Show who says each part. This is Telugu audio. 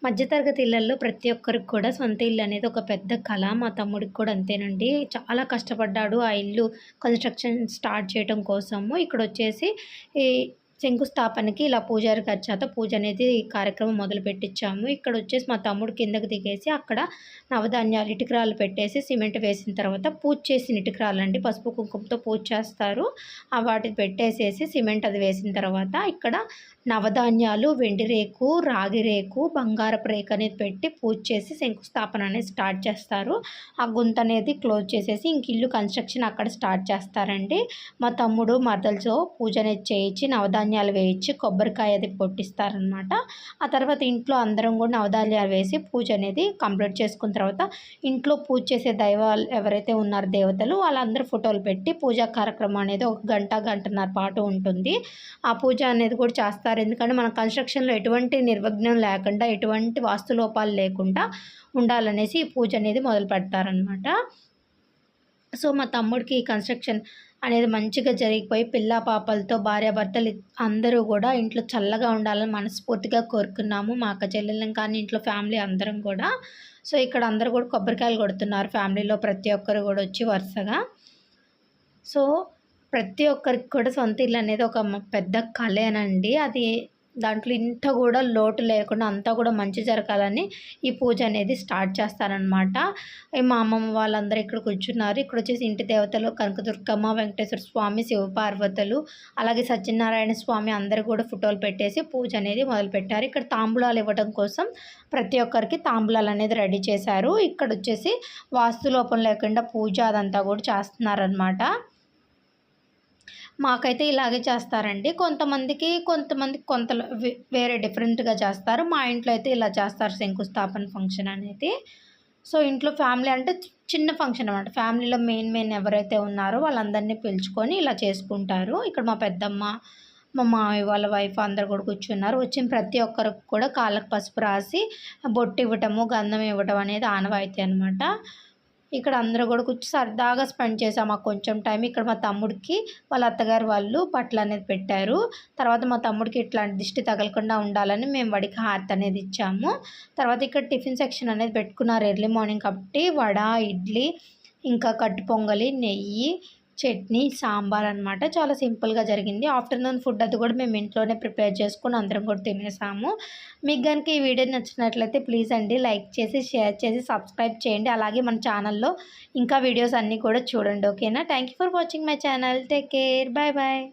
Speaker 1: మధ్యతరగతి ఇళ్లల్లో ప్రతి ఒక్కరికి కూడా సొంత ఇల్లు అనేది ఒక పెద్ద కల. మా తమ్ముడికి కూడా అంతేనండి. చాలా కష్టపడ్డాడు ఆ ఇల్లు కన్‌స్ట్రక్షన్ స్టార్ట్ చేయటం కోసము. ఇక్కడొచ్చేసి ఈ శంకుస్థాపనకి ఇలా పూజారి గారి చేత పూజ అనేది కార్యక్రమం మొదలుపెట్టిచ్చాము. ఇక్కడొచ్చేసి మా తమ్ముడు కిందకి దిగేసి అక్కడ నవధాన్యాలు ఇటుకరాళ్ళు పెట్టేసి సిమెంట్ వేసిన తర్వాత పూజ చేసిన ఇటుకరాళ్ళండి. పసుపు కుంకుమతో పూజ చేస్తారు. వాటిని పెట్టేసేసి సిమెంట్ అది వేసిన తర్వాత ఇక్కడ నవధాన్యాలు, వెండి రేకు, రాగి రేకు, బంగారపు రేకు అనేది పెట్టి పూజ చేసి శంకుస్థాపన అనేది స్టార్ట్ చేస్తారు. ఆ గుంత అనేది క్లోజ్ చేసేసి ఇంక ఇల్లు కన్‌స్ట్రక్షన్ అక్కడ స్టార్ట్ చేస్తారండి. మా తమ్ముడు మరదలతో పూజ అనేది చేయించి నవధాన్యాలు వేయించి కొబ్బరికాయ అది కొట్టిస్తారనమాట. ఆ తర్వాత ఇంట్లో అందరం కూడా నవధాన్యాలు వేసి పూజ అనేది కంప్లీట్ చేసుకున్న తర్వాత ఇంట్లో పూజ చేసే దైవాలు ఎవరైతే ఉన్నారో దేవతలు వాళ్ళందరూ ఫోటోలు పెట్టి పూజా కార్యక్రమం అనేది ఒక గంట, గంటన్నర పాటు ఉంటుంది. ఆ పూజ అనేది కూడా చేస్తారు. ఎందుకంటే మన కన్‌స్ట్రక్షన్‌లో ఎటువంటి నిర్విఘ్నం లేకుండా, ఎటువంటి వాస్తు లోపాలు లేకుండా ఉండాలనేసి ఈ పూజ అనేది మొదలు పెడతారనమాట. సో, మా తమ్ముడికి ఈ కన్‌స్ట్రక్షన్ అనేది మంచిగా జరిగిపోయి పిల్లా పాపలతో భార్యాభర్తలు అందరూ కూడా ఇంట్లో చల్లగా ఉండాలని మనస్ఫూర్తిగా కోరుకున్నాము. మా అక్క చెల్లెళ్ళం కానీ ఇంట్లో ఫ్యామిలీ అందరం కూడా. సో, ఇక్కడ అందరూ కూడా కొబ్బరికాయలు కొడుతున్నారు ఫ్యామిలీలో ప్రతి ఒక్కరు కూడా వచ్చి వరుసగా. సో, ప్రతి ఒక్కరికి కూడా సొంత ఇల్లు అనేది ఒక పెద్ద కలేనండి. అది దాంట్లో ఇంత కూడా లోటు లేకుండా అంతా కూడా మంచి జరగాలని ఈ పూజ అనేది స్టార్ట్ చేస్తారనమాట. మా అమ్మమ్మ వాళ్ళందరూ ఇక్కడ కూర్చున్నారు. ఇక్కడొచ్చేసి ఇంటి దేవతలు కనకదుర్గమ్మ, వెంకటేశ్వర స్వామి, శివపార్వతులు, అలాగే సత్యనారాయణ స్వామి అందరూ కూడా ఫోటోలు పెట్టేసి పూజ అనేది మొదలుపెట్టారు. ఇక్కడ తాంబూలాలు ఇవ్వడం కోసం ప్రతి ఒక్కరికి తాంబూలాలు అనేది రెడీ చేశారు. ఇక్కడొచ్చేసి వాస్తు లోపం లేకుండా పూజ అదంతా కూడా చేస్తున్నారనమాట. మాకైతే ఇలాగే చేస్తారండి. కొంతమందికి వేరే డిఫరెంట్‌గా చేస్తారు. మా ఇంట్లో అయితే ఇలా చేస్తారు శంకుస్థాపన ఫంక్షన్ అనేది. సో, ఇంట్లో ఫ్యామిలీ అంటే చిన్న ఫంక్షన్ అనమాట. ఫ్యామిలీలో మెయిన్ ఎవరైతే ఉన్నారో వాళ్ళందరినీ పిలుచుకొని ఇలా చేసుకుంటారు. ఇక్కడ మా పెద్దమ్మ, మా మామయ్య వాళ్ళ వైఫ్ అందరూ కూడా కూర్చున్నారు. వచ్చిన ప్రతి ఒక్కరికి కూడా కాళ్ళకి పసుపు రాసి బొట్టు ఇవ్వటము, గంధం ఇవ్వటం అనేది ఆనవాయితీ అనమాట. ఇక్కడ అందరూ కూడా కూర్చొని సరదాగా స్పెండ్ చేసాం మాకు కొంచెం టైం. ఇక్కడ మా తమ్ముడికి వాళ్ళ అత్తగారు వాళ్ళు బట్టలు అనేది పెట్టారు. తర్వాత మా తమ్ముడికి ఇట్లాంటి దిష్టి తగలకుండా ఉండాలని మేము వాడికి హారతి అనేది ఇచ్చాము. తర్వాత ఇక్కడ టిఫిన్ సెక్షన్ అనేది పెట్టుకున్నారు ఎర్లీ మార్నింగ్ కాబట్టి వడ, ఇడ్లీ, ఇంకా కట్టు పొంగలి, నెయ్యి, చట్నీ, సాంబార్ అనమాట. చాలా సింపుల్గా జరిగింది. ఆఫ్టర్నూన్ ఫుడ్ అది కూడా మేము ఇంట్లోనే ప్రిపేర్ చేసుకొని అందరం కూడా తినేసాము. మీకు కనుక ఈ వీడియో నచ్చినట్లయితే ప్లీజ్ అండి లైక్ చేసి, షేర్ చేసి, సబ్స్క్రైబ్ చేయండి. అలాగే మన ఛానల్లో ఇంకా వీడియోస్ అన్నీ కూడా చూడండి. ఓకేనా? Thank you for watching my channel. Take care. Bye bye.